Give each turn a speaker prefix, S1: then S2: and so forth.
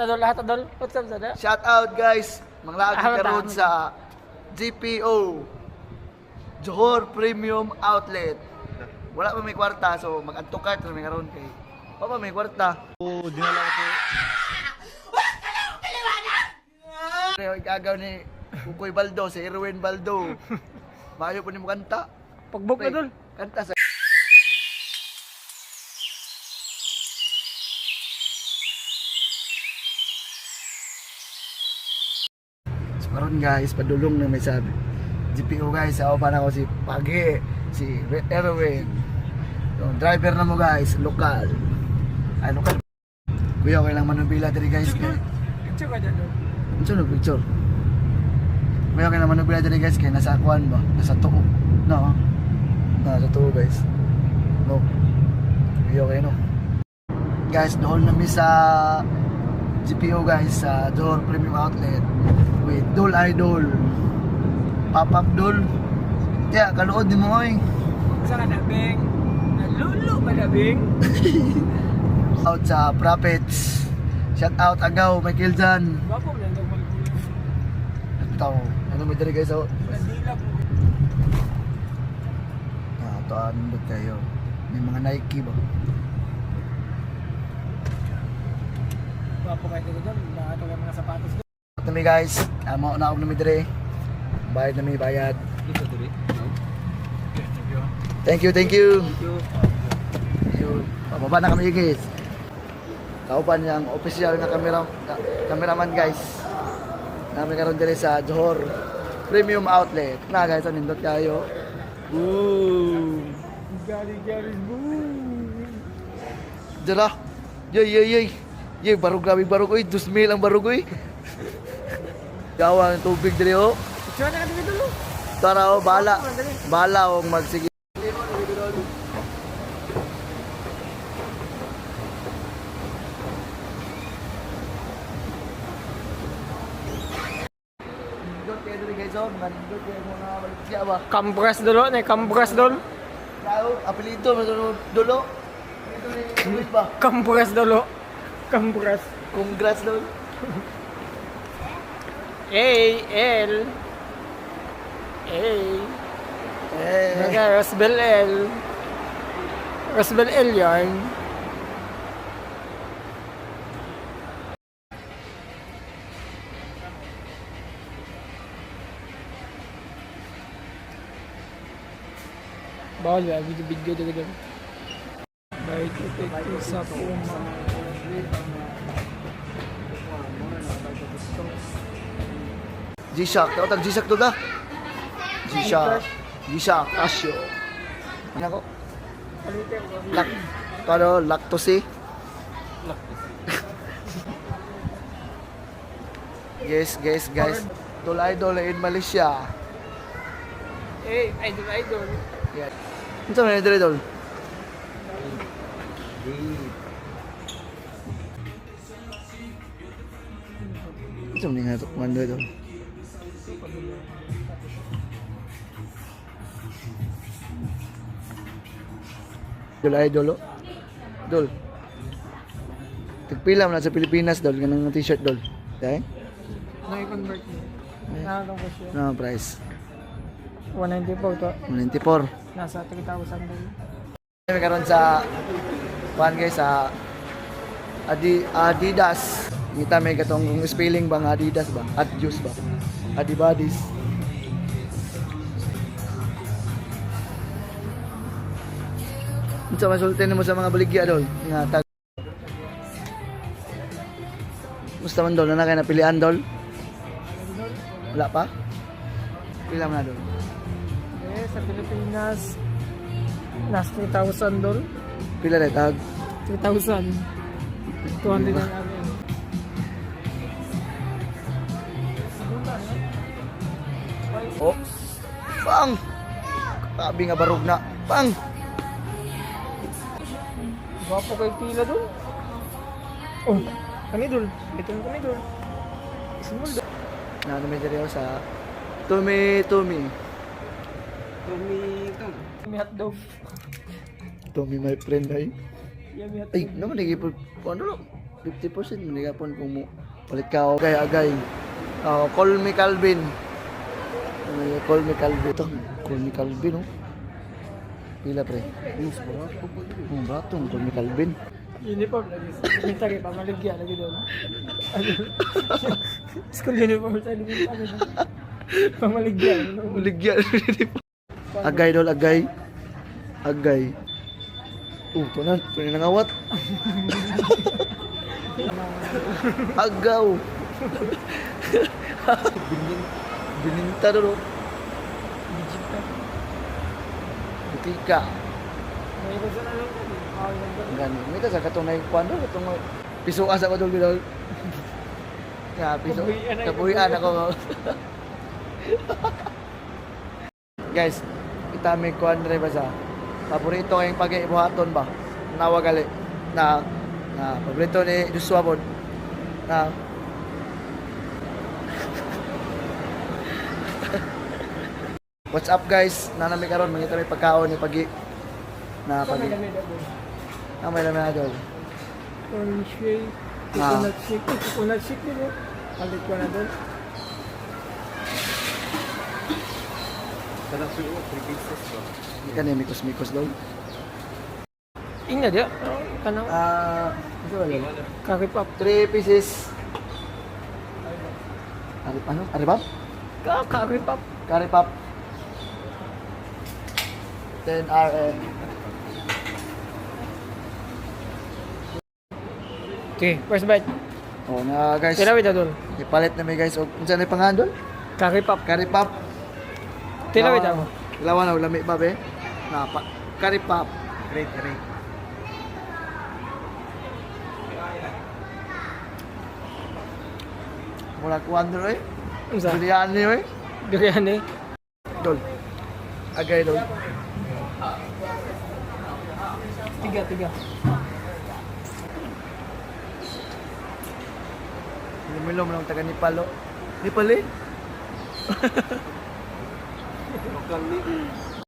S1: Lahat adol. What's up, Sada?
S2: Shout out guys, manglagi karon sa GPO Johor Premium Outlet. Wala pa may kwarta so mag-adtokart na may karon kay. Wala pa may kwarta. Oh, dinala ko. Ano igagaw ni Kukoy Baldo, si Erwin Baldo. Mayo po ni mo kanta.
S1: Pagbok na dol.
S2: Kanta sa karon guys, padulong na may sabi. GPO guys, ako pa na ako si Pagi, si Erwin. Yung driver na mo guys, lokal. Ay, lokal. Kuya, okay lang manubila diri guys.
S1: Picture ka dyan dol.
S2: Ano picture? Kuya, okay lang manubila diri guys, kaya nasa akuan ba? Nasa tuo. No? Nasa tuo guys. No. Kuya, okay no? Guys, doon namin sa GPO guys, sa Johor Premium Outlet with Dol Idol Pop-up Dol. Kaya kaluod din mo oy.
S1: Sa kadabing. Nalulo ba dabing?
S2: Out sa Prophets. Shout out Agaw, Michael Jan.
S1: Bapo na daw malgulo.
S2: Ito, ano mo diri guys?
S1: Nadila po.
S2: Ito anong kayo. May mga Nike ba?
S1: Bapo kayo dito dol. Lahat ng mga sapatos dol.
S2: Kami guys, amo na og nami dire. Bayad nami bayad.
S1: Dito dili.
S2: Thank you, thank you. Yun. Pababa na kami guys. Kauban yang official na cameraman guys. Namin karon dire sa Johor Premium Outlet. Na guys, nindot kayo. Boom.
S1: Gali boom.
S2: Dira. Yey, barug grabe barug oy, 2,000 ang barug oy. Gawa ng tubig dire oh.
S1: Picture na ka dito dol.
S2: Tara oh, bala og magsige.
S1: Kambras dolo, na kambras dol.
S2: Apelido mo dolo. Apelido ni ba?
S1: Kambras dolo. Kambras.
S2: Congrats dolo.
S1: L. Mga Rosbel L. Rosbel L yarn. Bawal ba? Video dito. Baik ito sa Puma.
S2: G-Shock, tawag G-Shock to da. G-Shock, Casio. Ano ko? Lactose. Guys. Dol Idol in Malaysia.
S1: Idol.
S2: Yeah. Ano na dire dol? Ano ni nga mando dol? Dol Idol oh. Dol. Tagpila mo na sa Pilipinas dol kanang t-shirt dol. Dai?
S1: Na-convert mo. Nakakang ko siya.
S2: No price.
S1: 194 to.
S2: 194.
S1: Nasa 3,000 din.
S2: Kami karon sa kuan guys sa Adidas. Kita may katong kung spelling bang Adidas ba? Adios ba? Adibadis. Unsa masultin mo sa mga baligya dol? Nga tag. Musta man dol na kay napilian dol? Wala pa? Pila man na dol?
S1: Sa Pilipinas, nasa 3,000 dol.
S2: Pila na tag?
S1: 3,000. 200 na namin.
S2: Oh. Bang! Kabi nga barog na. Bang!
S1: Gwapo kay pila dol. Oh, kani dol. Ito na kani dol. Small dol.
S2: Na may diri sa Tumi.
S1: Tommy hotdog.
S2: Tumi my friend ay.
S1: Yummy hotdog.
S2: Ay, naman nagipod. Ano lo? 50% hindi ka pon kung mo palit ka agay. Call me Calvin. Call me Calvin. Ito, call me Calvin, oh. Pila, pre? Yes, barato po. Barato, call me Calvin.
S1: Uniform lagi. Minta kayo, pamaligyan lagi doon. School uniform sa libin pa. Pamaligyan.
S2: Maligyan. Agay, dol, agay. Agay. Ito na nangawat. Agaw. Bininta dulu. Butika.
S1: May gusto na lang kami.
S2: Gani. May sa katunay kuando katong piso asa ko dul dul. Ya, piso. Kabuhian ako. Guys, kita may kuan dre ba sa paborito kayong pag-ibuhaton ba? Nawagali na paborito ni Joshua pod. Na What's up guys? Nanami karon mangita may pagkaon ni pagi na pagi. May laman na dol.
S1: Corn shake. Coconut shake. Coconut shake din eh. Palit ko na doon.
S3: Sarap siguro, 3 pieces ba?
S2: Hindi ka na mikos-mikos dol.
S1: Inga dia. Kanang
S2: Ito wala.
S1: curry pop.
S2: 3 pieces. Ano? Aribab?
S1: Curry pop.
S2: Curry pop. 10 RM.
S1: Okay, first bite.
S2: Oh, na guys.
S1: Kailan ito doon?
S2: Ipalit na may guys. O, unsa na pangalan doon?
S1: Curry pop.
S2: Curry pop.
S1: Tila ito mo.
S2: Lawan na lami ba be? Na pa. Curry pop.
S3: Great.
S2: Mula kuandro eh.
S1: Unsa?
S2: Biryani eh.
S1: Biryani.
S2: Dol. Agay dol.
S1: Tiga.
S2: Lumilom lang taga Nipalo. Nipal eh.
S3: Lokal ni.